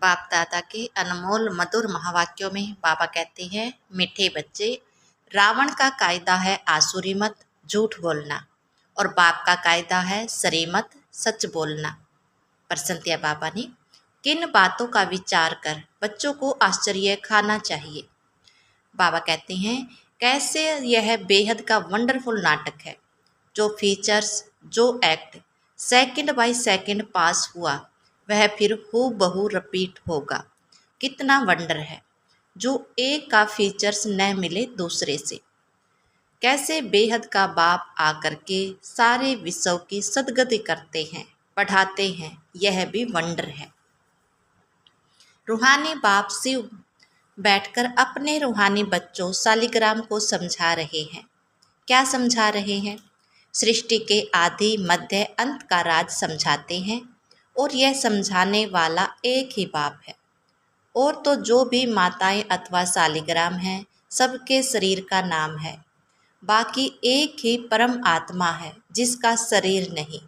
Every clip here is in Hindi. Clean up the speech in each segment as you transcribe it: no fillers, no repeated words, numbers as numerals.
बाप दादा के अनमोल मधुर महावाक्यों में बाबा कहते हैं, मीठे बच्चे, रावण का कायदा है आसुरी मत, झूठ बोलना, और बाप का कायदा है सरी मत, सच बोलना। प्रसन्नतया बाबा ने किन बातों का विचार कर बच्चों को आश्चर्य खाना चाहिए। बाबा कहते हैं, कैसे यह बेहद का वंडरफुल नाटक है। जो फीचर्स, जो एक्ट सेकंड बाय सेकंड पास हुआ, वह फिर हूबहू रिपीट होगा। कितना वंडर है जो एक का फीचर्स न मिले दूसरे से। कैसे बेहद का बाप आकर के सारे विश्व की सदगति करते हैं, पढ़ाते हैं, यह भी वंडर है। रूहानी बाप शिव बैठकर अपने रूहानी बच्चों सालिग्राम को समझा रहे हैं। क्या समझा रहे हैं? सृष्टि के आदि मध्य अंत का राज समझाते हैं, और यह समझाने वाला एक ही बाप है। और तो जो भी माताएं अथवा सालिग्राम हैं, सबके शरीर का नाम है। बाकी एक ही परम आत्मा है जिसका शरीर नहीं।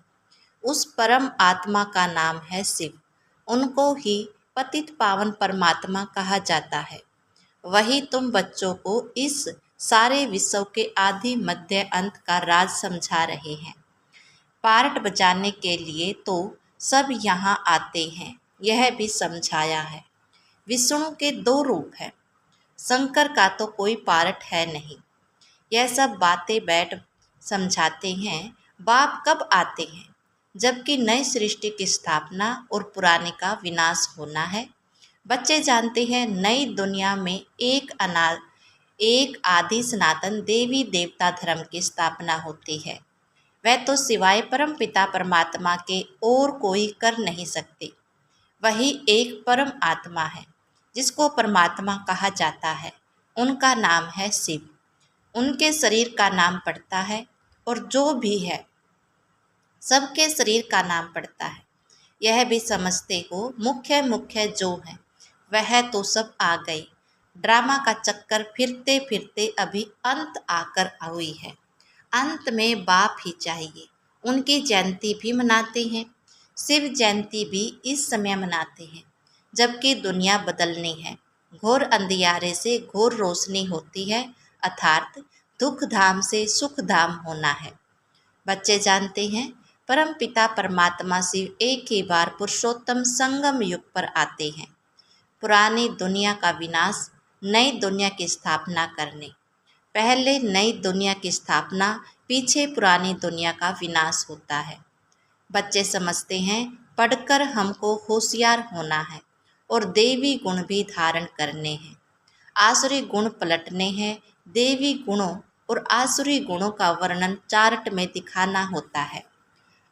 उस परम आत्मा का नाम है शिव। उनको ही पतित पावन परमात्मा कहा जाता है। वही तुम बच्चों को इस सारे विश्व के आदि मध्य अंत का राज समझा रहे हैं। पार्ट बजाने के लिए तो सब यहाँ आते हैं, यह भी समझाया है। विष्णु के दो रूप हैं, शंकर का तो कोई पार्ट है नहीं। यह सब बातें बैठ समझाते हैं। बाप कब आते हैं? जबकि नई सृष्टि की स्थापना और पुराने का विनाश होना है। बच्चे जानते हैं, नई दुनिया में एक आदि सनातन देवी देवता धर्म की स्थापना होती है। वह तो सिवाय परम पिता परमात्मा के और कोई कर नहीं सकते। वही एक परम आत्मा है जिसको परमात्मा कहा जाता है। उनका नाम है शिव। उनके शरीर का नाम पड़ता है, और जो भी है सबके शरीर का नाम पड़ता है। यह भी समझते हो, मुख्य मुख्य जो है वह तो सब आ गए। ड्रामा का चक्कर फिरते फिरते अभी अंत आकर हुई है। अंत में बाप ही चाहिए। उनकी जयंती भी मनाते हैं। शिव जयंती भी इस समय मनाते हैं, जबकि दुनिया बदलनी है। घोर अंधियारे से घोर रोशनी होती है, अर्थात दुख धाम से सुख धाम होना है। बच्चे जानते हैं, परम पिता परमात्मा शिव एक ही बार पुरुषोत्तम संगम युग पर आते हैं, पुरानी दुनिया का विनाश, नई दुनिया की स्थापना करने। पहले नई दुनिया की स्थापना, पीछे पुरानी दुनिया का विनाश होता है। बच्चे समझते हैं, पढ़कर हमको होशियार होना है और देवी गुण भी धारण करने हैं। आसुरी गुण पलटने हैं। देवी गुणों और आसुरी गुणों का वर्णन चार्ट में दिखाना होता है।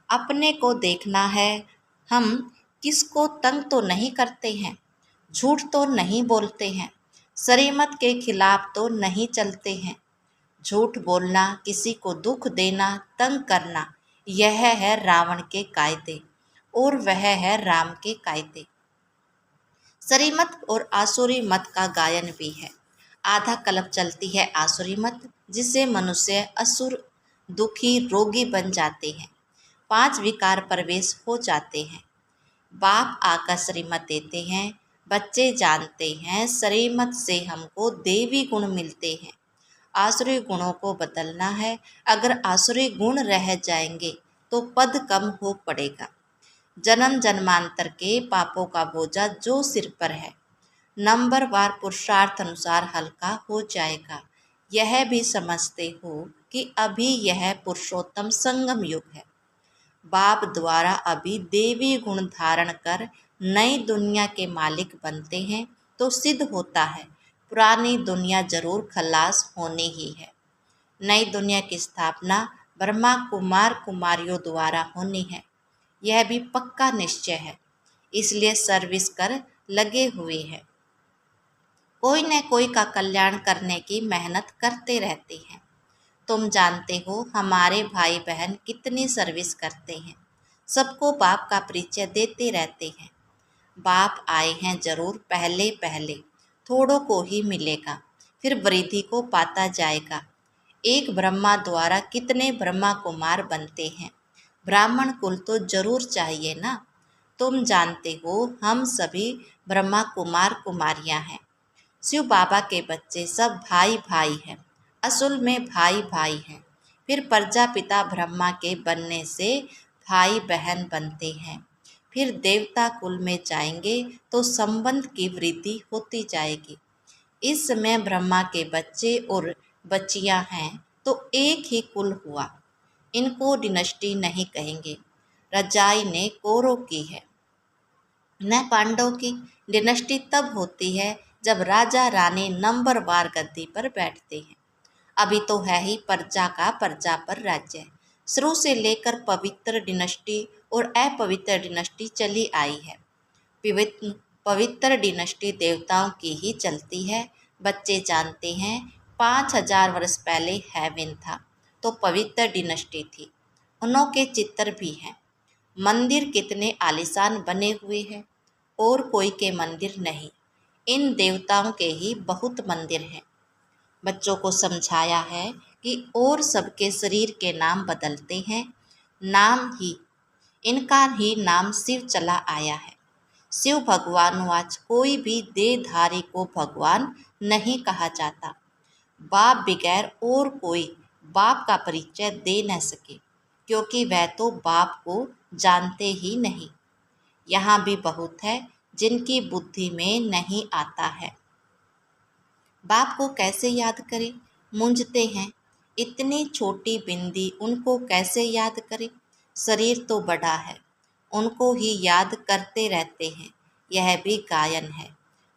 अपने को देखना है, हम किसको तंग तो नहीं करते हैं, झूठ तो नहीं बोलते हैं, शरीमत के खिलाफ तो नहीं चलते हैं। झूठ बोलना, किसी को दुख देना, तंग करना, यह है रावण के कायदे, और वह है राम के कायदे। शरीमत और आसुरी मत का गायन भी है। आधा कल्प चलती है आसुरी मत, जिससे मनुष्य असुर, दुखी, रोगी बन जाते हैं। 5 विकार प्रवेश हो जाते हैं। बाप आकर श्रीमत देते हैं। बच्चे जानते हैं, श्रीमत से हमको देवी गुण मिलते हैं। आसुरी गुणों को बदलना है। अगर आसुरी गुण रह जाएंगे तो पद कम हो पड़ेगा। जन्म जन्मांतर के पापों का बोझा जो सिर पर है, नंबरवार पुरुषार्थ अनुसार हल्का हो जाएगा। यह भी समझते हो कि अभी यह पुरुषोत्तम संगम युग है। बाप द्वारा अभी देवी गुण धारण कर नई दुनिया के मालिक बनते हैं, तो सिद्ध होता है पुरानी दुनिया जरूर खलास होनी ही है। नई दुनिया की स्थापना ब्रह्मा कुमार कुमारियों द्वारा होनी है। यह भी पक्का निश्चय है, इसलिए सर्विस कर लगे हुए हैं। कोई न कोई का कल्याण करने की मेहनत करते रहते हैं। तुम जानते हो, हमारे भाई बहन कितनी सर्विस करते हैं, सबको बाप का परिचय देते रहते हैं। बाप आए हैं जरूर, पहले पहले थोड़ों को ही मिलेगा, फिर वृद्धि को पाता जाएगा। एक ब्रह्मा द्वारा कितने ब्रह्मा कुमार बनते हैं। ब्राह्मण कुल तो जरूर चाहिए ना। तुम जानते हो हम सभी ब्रह्मा कुमार कुमारियां हैं। शिव बाबा के बच्चे सब भाई भाई हैं, असल में भाई भाई हैं। फिर प्रजापिता ब्रह्मा के बनने से भाई बहन बनते हैं। फिर देवता कुल में जाएंगे तो संबंध की वृद्धि होती जाएगी। इस समय ब्रह्मा के बच्चे और बच्चियां हैं तो एक ही कुल हुआ। इनको डिनस्टी नहीं कहेंगे। रजाई ने कौरव की है न पांडव की। डिनस्टी तब होती है जब राजा रानी नंबरवार गद्दी पर बैठते हैं। अभी तो है ही प्रजा का प्रजा पर राज्य। शुरू से लेकर पवित्र डिनस्टी और अपवित्र डिनस्टी चली आई है। पवित्र पवित्र डिनस्टी देवताओं की ही चलती है। बच्चे जानते हैं 5000 वर्ष पहले हेवन था तो पवित्र डिनस्टी थी। उनके चित्र भी हैं। मंदिर कितने आलीशान बने हुए हैं और कोई के मंदिर नहीं। इन देवताओं के ही बहुत मंदिर हैं। बच्चों को समझाया है कि और सबके शरीर के नाम बदलते हैं। नाम ही इनका ही नाम शिव चला आया है। शिव भगवान वाच कोई भी देहधारी को भगवान नहीं कहा जाता। बाप बगैर और कोई बाप का परिचय दे न सके, क्योंकि वह तो बाप को जानते ही नहीं। यहाँ भी बहुत है जिनकी बुद्धि में नहीं आता है। बाप को कैसे याद करें, मूंझते हैं। इतनी छोटी बिंदी उनको कैसे याद करें। शरीर तो बड़ा है, उनको ही याद करते रहते हैं। यह भी गायन है।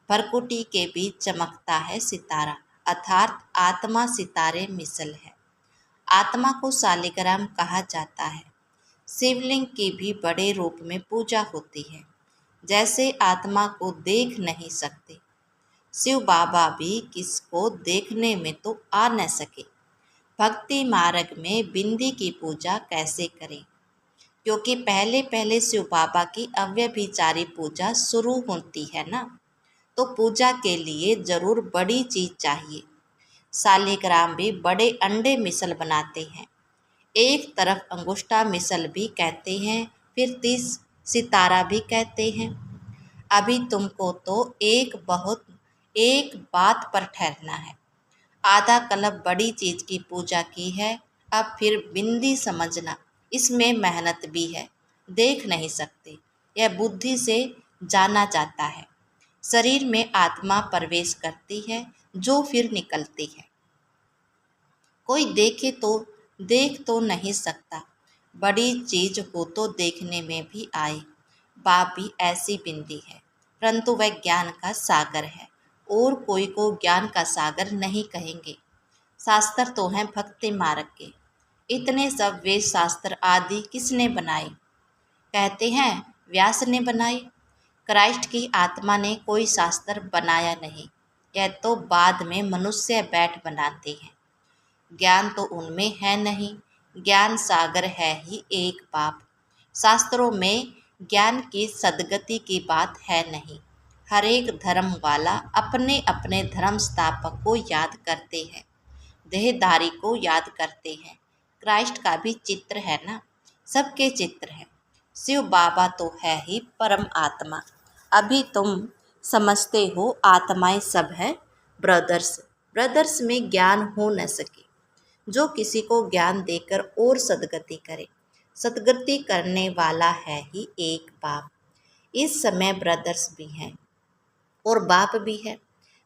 भरकुटी के बीच चमकता है सितारा, अर्थात आत्मा सितारे मिसल है। आत्मा को शालिग्राम कहा जाता है। शिवलिंग की भी बड़े रूप में पूजा होती है। जैसे आत्मा को देख नहीं सकते, शिव बाबा भी किसको देखने में तो आ न सके। भक्ति मार्ग में बिंदी की पूजा कैसे करें, क्योंकि पहले पहले शिव बाबा की अव्यभिचारी पूजा शुरू होती है ना, तो पूजा के लिए जरूर बड़ी चीज चाहिए। शालिग्राम भी बड़े अंडे मिसल बनाते हैं। एक तरफ अंगुष्ठा मिसल भी कहते हैं, फिर 30 सितारा भी कहते हैं। अभी तुमको तो एक बात पर ठहरना है। आधा कल्प बड़ी चीज की पूजा की है, अब फिर बिंदी समझना। इसमें मेहनत भी है, देख नहीं सकते। यह बुद्धि से जाना जाता है। शरीर में आत्मा प्रवेश करती है जो फिर निकलती है। कोई देख तो नहीं सकता। बड़ी चीज हो तो देखने में भी आए। बाप भी ऐसी बिंदी है, परंतु वह ज्ञान का सागर है और कोई को ज्ञान का सागर नहीं कहेंगे। शास्त्र तो हैं भक्ति मार्ग के। इतने सब वेद शास्त्र आदि किसने बनाए? कहते हैं व्यास ने बनाए। क्राइस्ट की आत्मा ने कोई शास्त्र बनाया नहीं। यह तो बाद में मनुष्य बैठ बनाते हैं। ज्ञान तो उनमें है नहीं। ज्ञान सागर है ही एक बाप। शास्त्रों में ज्ञान की सदगति की बात है नहीं। हर एक धर्म वाला अपने अपने धर्म स्थापक को याद करते हैं, देहधारी को याद करते हैं। क्राइस्ट का भी चित्र है ना, सबके चित्र है। शिव बाबा तो है ही परम आत्मा। अभी तुम समझते हो आत्माएं सब है ब्रदर्स। ब्रदर्स में ज्ञान हो न सके जो किसी को ज्ञान देकर और सदगति करे। सदगति करने वाला है ही एक बाप। इस समय ब्रदर्स भी हैं और बाप भी है।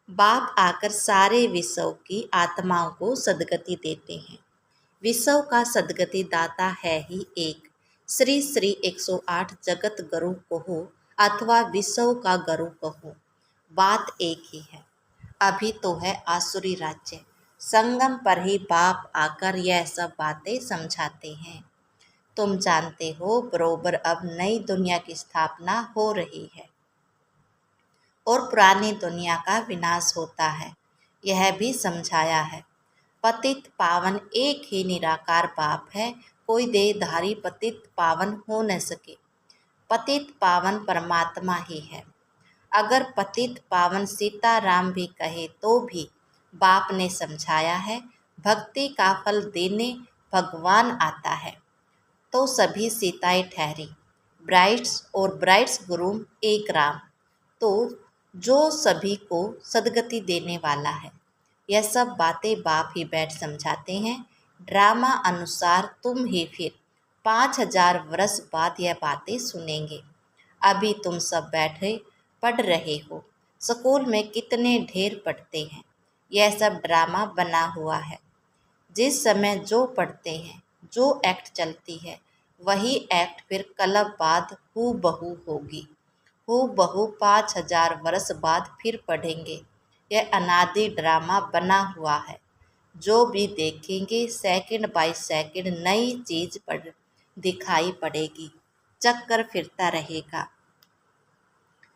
बाप आकर सारे विश्व की आत्माओं को सदगति देते हैं। विश्व का सदगति दाता है ही एक। श्री श्री 108 जगत गुरु कहो अथवा विश्व का गुरु कहो, बात एक ही है। अभी तो है आसुरी राज्य। संगम पर ही बाप आकर यह सब बातें समझाते हैं। तुम जानते हो बरोबर अब नई दुनिया की स्थापना हो रही है और पुरानी दुनिया का विनाश होता है। यह भी समझाया है। पतित पावन एक ही निराकार बाप है। कोई देहधारी पतित पावन हो न सके। पतित पावन परमात्मा ही है। अगर पतित पावन सीताराम भी कहे तो भी बाप ने समझाया है। भक्ति का फल देने भगवान आता है तो सभी सीताएं ठहरी। ब्राइड्स और ब्राइड्स ग्रूम एक राम, तो जो सभी को सदगति देने वाला है। यह सब बातें बाप ही बैठ समझाते हैं। ड्रामा अनुसार तुम ही फिर 5,000 वर्ष बाद यह बातें सुनेंगे। अभी तुम सब बैठे पढ़ रहे हो। स्कूल में कितने ढेर पढ़ते हैं। यह सब ड्रामा बना हुआ है। जिस समय जो पढ़ते हैं, जो एक्ट चलती है, वही एक्ट फिर कलब बाद हूबहू होगी। हूबहू 5,000 वर्ष बाद फिर पढ़ेंगे। यह अनादि ड्रामा बना हुआ है। जो भी देखेंगे सेकंड बाय सेकंड नई चीज पढ़ दिखाई पड़ेगी। चक्कर फिरता रहेगा।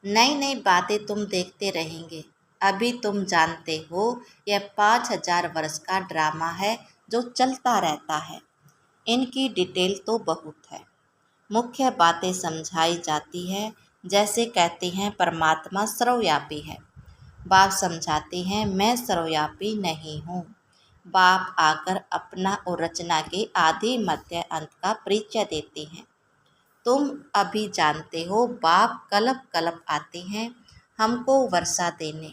नई नई बातें तुम देखते रहेंगे। अभी तुम जानते हो यह 5,000 वर्ष का ड्रामा है जो चलता रहता है। इनकी डिटेल तो बहुत है। मुख्य बातें समझाई जाती है। जैसे कहते हैं परमात्मा सर्वव्यापी है। बाप समझाते हैं मैं सर्वव्यापी नहीं हूँ। बाप आकर अपना और रचना के आदि मध्य अंत का परिचय देते हैं। तुम अभी जानते हो बाप कल्प कल्प आते हैं हमको वर्षा देने।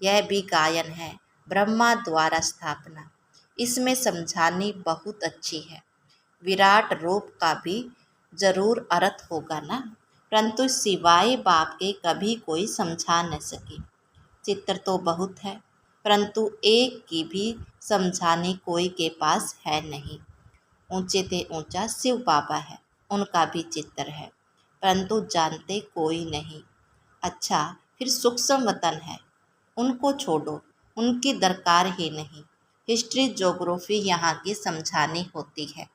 यह भी गायन है, ब्रह्मा द्वारा स्थापना। इसमें समझानी बहुत अच्छी है। विराट रूप का भी जरूर अर्थ होगा ना, परंतु सिवाय बाप के कभी कोई समझा न सके। चित्र तो बहुत है, परंतु एक की भी समझाने कोई के पास है नहीं। ऊंचे से ऊंचा शिव बाबा है, उनका भी चित्र है, परंतु जानते कोई नहीं। अच्छा, फिर सूक्ष्म वतन है, उनको छोड़ो, उनकी दरकार ही नहीं। हिस्ट्री ज्योग्राफी यहाँ की समझानी होती है,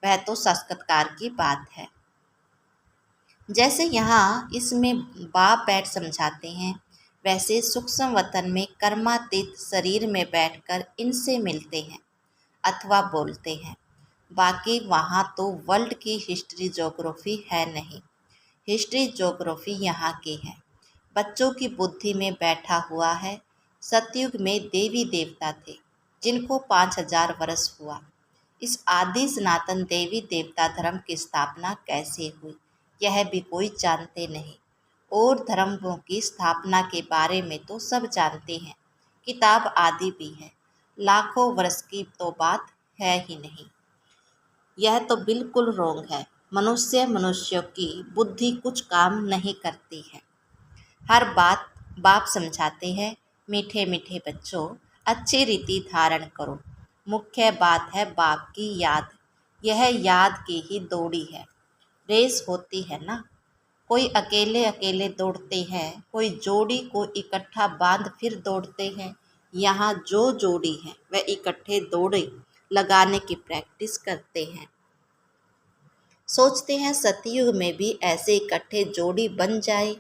वह तो साक्षात्कार की बात है। जैसे यहाँ इसमें बाप बैठ समझाते हैं, वैसे सूक्ष्म वतन में कर्मातीत शरीर में बैठकर इनसे मिलते हैं अथवा बोलते हैं। बाकी वहाँ तो वर्ल्ड की हिस्ट्री ज्योग्राफी है नहीं। हिस्ट्री ज्योग्राफी यहाँ की है, बच्चों की बुद्धि में बैठा हुआ है। सतयुग में देवी देवता थे जिनको 5,000 वर्ष हुआ। इस आदि सनातन देवी देवता धर्म की स्थापना कैसे हुई, यह भी कोई जानते नहीं। और धर्मों की स्थापना के बारे में तो सब जानते हैं, किताब आदि भी है। लाखों वर्ष की तो बात है ही नहीं। यह तो बिल्कुल रोंग है। मनुष्यों की बुद्धि कुछ काम नहीं करती है। हर बात बाप समझाते हैं। मीठे मीठे बच्चों, अच्छी रीति धारण करो। मुख्य बात है बाप की याद। यह याद की ही दौड़ी है। रेस होती है ना, कोई अकेले अकेले दौड़ते हैं, कोई जोड़ी को इकट्ठा बांध फिर दौड़ते हैं। यहाँ जो जोड़ी है वह इकट्ठे दौड़े लगाने की प्रैक्टिस करते हैं। सोचते हैं सतयुग में भी ऐसे इकट्ठे जोड़ी बन जाए,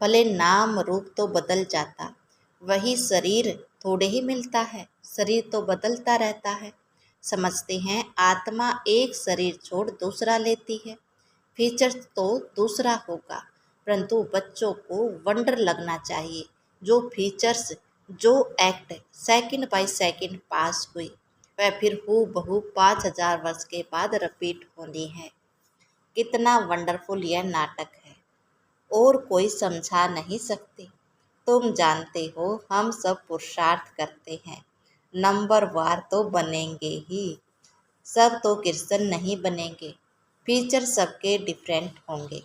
भले नाम रूप तो बदल जाता, वही शरीर थोड़े ही मिलता है, शरीर तो बदलता रहता है। समझते हैं आत्मा एक शरीर छोड़ दूसरा लेती है, फीचर तो दूसरा होगा, परंतु बच्चों को वंडर लगना चाहिए। जो फीचर्स, जो एक्ट सेकंड बाय सेकंड पास हुई, वह फिर हूबहू 5,000 वर्ष के बाद रिपीट होनी है। कितना वंडरफुल यह नाटक है, और कोई समझा नहीं सकते। तुम जानते हो हम सब पुरुषार्थ करते हैं, नंबर वार तो बनेंगे ही। सब तो कृष्ण नहीं बनेंगे, फीचर सबके डिफरेंट होंगे।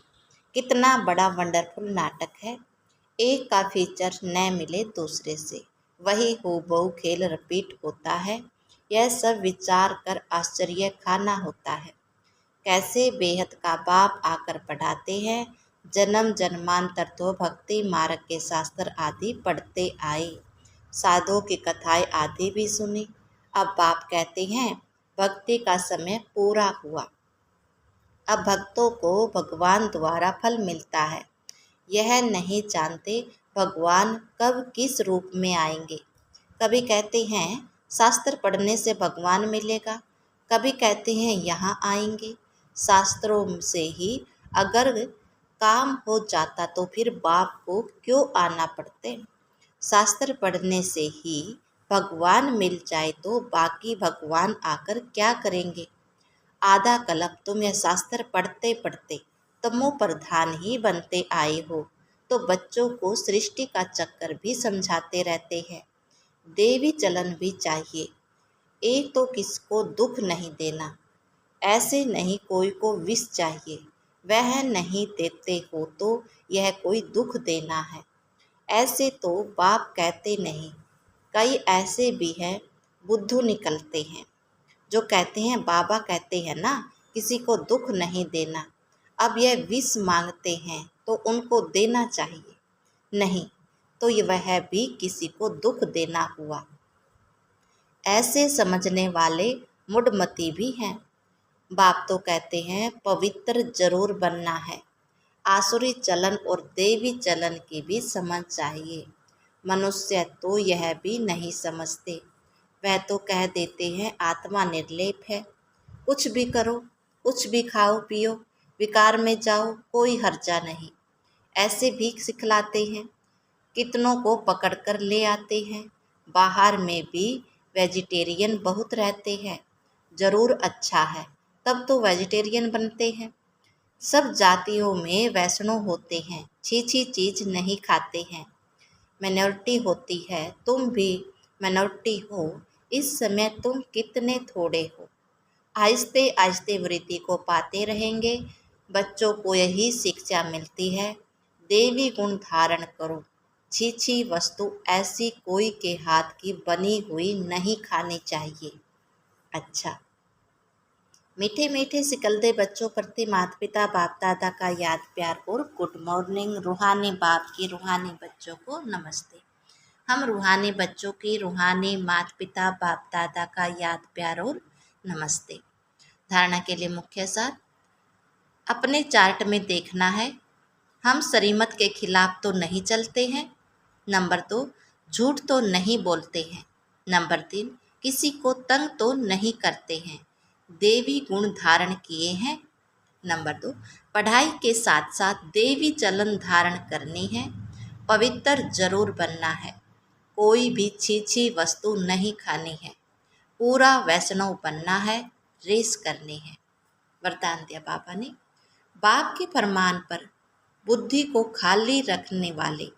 कितना बड़ा वंडरफुल नाटक है। एक का फीचर न मिले दूसरे से, वही हूबहू खेल रिपीट होता है। यह सब विचार कर आश्चर्य खाना होता है। कैसे बेहद का बाप आकर पढ़ाते हैं। जन्म जन्मांतर तो भक्ति मार्ग के शास्त्र आदि पढ़ते आए, साधुओं की कथाएं आदि भी सुनी। अब बाप कहते हैं भक्ति का समय पूरा हुआ, अब भक्तों को भगवान द्वारा फल मिलता है। यह नहीं जानते भगवान कब किस रूप में आएंगे। कभी कहते हैं शास्त्र पढ़ने से भगवान मिलेगा, कभी कहते हैं यहाँ आएंगे। शास्त्रों से ही अगर काम हो जाता तो फिर बाप को क्यों आना पड़ते। शास्त्र पढ़ने से ही भगवान मिल जाए तो बाकी भगवान आकर क्या करेंगे। आधा कल्प तुम यह शास्त्र पढ़ते पढ़ते तमो प्रधान ही बनते आए हो, तो बच्चों को सृष्टि का चक्कर भी समझाते रहते हैं। देवी चलन भी चाहिए। एक तो किसको दुख नहीं देना, ऐसे नहीं कोई को विष चाहिए, वह नहीं देते हो तो यह कोई दुख देना है। ऐसे तो बाप कहते नहीं, कई ऐसे भी हैं बुद्धू निकलते हैं जो कहते हैं बाबा कहते हैं ना किसी को दुख नहीं देना, अब यह विष मांगते हैं तो उनको देना चाहिए, नहीं तो वह भी किसी को दुख देना हुआ। ऐसे समझने वाले मुडमती भी हैं। बाप तो कहते हैं पवित्र जरूर बनना है। आसुरी चलन और देवी चलन की भी समझ चाहिए। मनुष्य तो यह भी नहीं समझते, वह तो कह देते हैं आत्मा निर्लेप है, कुछ भी करो, कुछ भी खाओ पियो, विकार में जाओ, कोई हर्जा नहीं। ऐसे भीख सिखलाते हैं, कितनों को पकड़ कर ले आते हैं। बाहर में भी वेजिटेरियन बहुत रहते हैं, जरूर अच्छा है, तब तो वेजिटेरियन बनते हैं। सब जातियों में वैष्णव होते हैं, छी चीज नहीं खाते हैं। माइनॉरिटी होती है, तुम भी माइनॉरिटी हो, इस समय तुम कितने थोड़े हो। आहिस्ते आहिस्ते वृद्धि को पाते रहेंगे। बच्चों को यही शिक्षा मिलती है, देवी गुण धारण करो। छी वस्तु ऐसी कोई के हाथ की बनी हुई नहीं खानी चाहिए। अच्छा, मीठे मीठे सिकलते बच्चों प्रति माता पिता बाप दादा का याद प्यार और गुड मॉर्निंग। रूहानी बाप की रूहानी बच्चों को नमस्ते। हम रूहानी बच्चों की रूहानी माता पिता बाप दादा का याद प्यार और नमस्ते। धारणा के लिए मुख्य सार, अपने चार्ट में देखना है, हम शरीमत के खिलाफ तो नहीं चलते हैं। नंबर 2, झूठ तो नहीं बोलते हैं। नंबर 3, किसी को तंग तो नहीं करते हैं, देवी गुण धारण किए हैं। नंबर 2, पढ़ाई के साथ साथ देवी चलन धारण करनी है। पवित्र जरूर बनना है, कोई भी छी वस्तु नहीं खानी है। पूरा वैष्णव बनना है, रेस करनी है। वरदान दिया बाबा ने, बाप के फरमान पर बुद्धि को खाली रखने वाले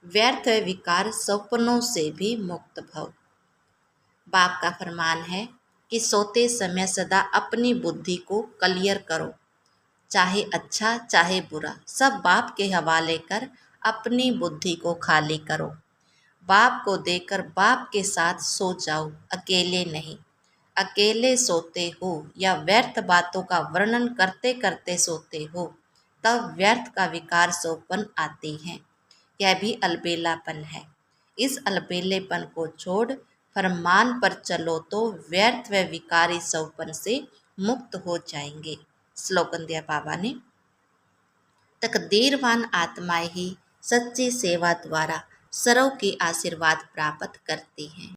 व्यर्थ विकार सपनों से भी मुक्त भव। बाप का फरमान है कि सोते समय सदा अपनी बुद्धि को क्लियर करो, चाहे अच्छा चाहे बुरा, सब बाप के हवाले कर अपनी बुद्धि को खाली करो। बाप को देकर बाप के साथ सो जाओ, अकेले नहीं। अकेले सोते हो या व्यर्थ बातों का वर्णन करते करते सोते हो, तब व्यर्थ का विकार सोपन आती हैं। यह भी अलबेलापन है। इस अलबेलेपन को छोड़ फरमान पर चलो तो व्यर्थ व विकारी सौपन से मुक्त हो जाएंगे। स्लोगन दिया बाबा ने, तकदीरवान आत्माएं ही सच्ची सेवा द्वारा सर्व की आशीर्वाद प्राप्त करती हैं।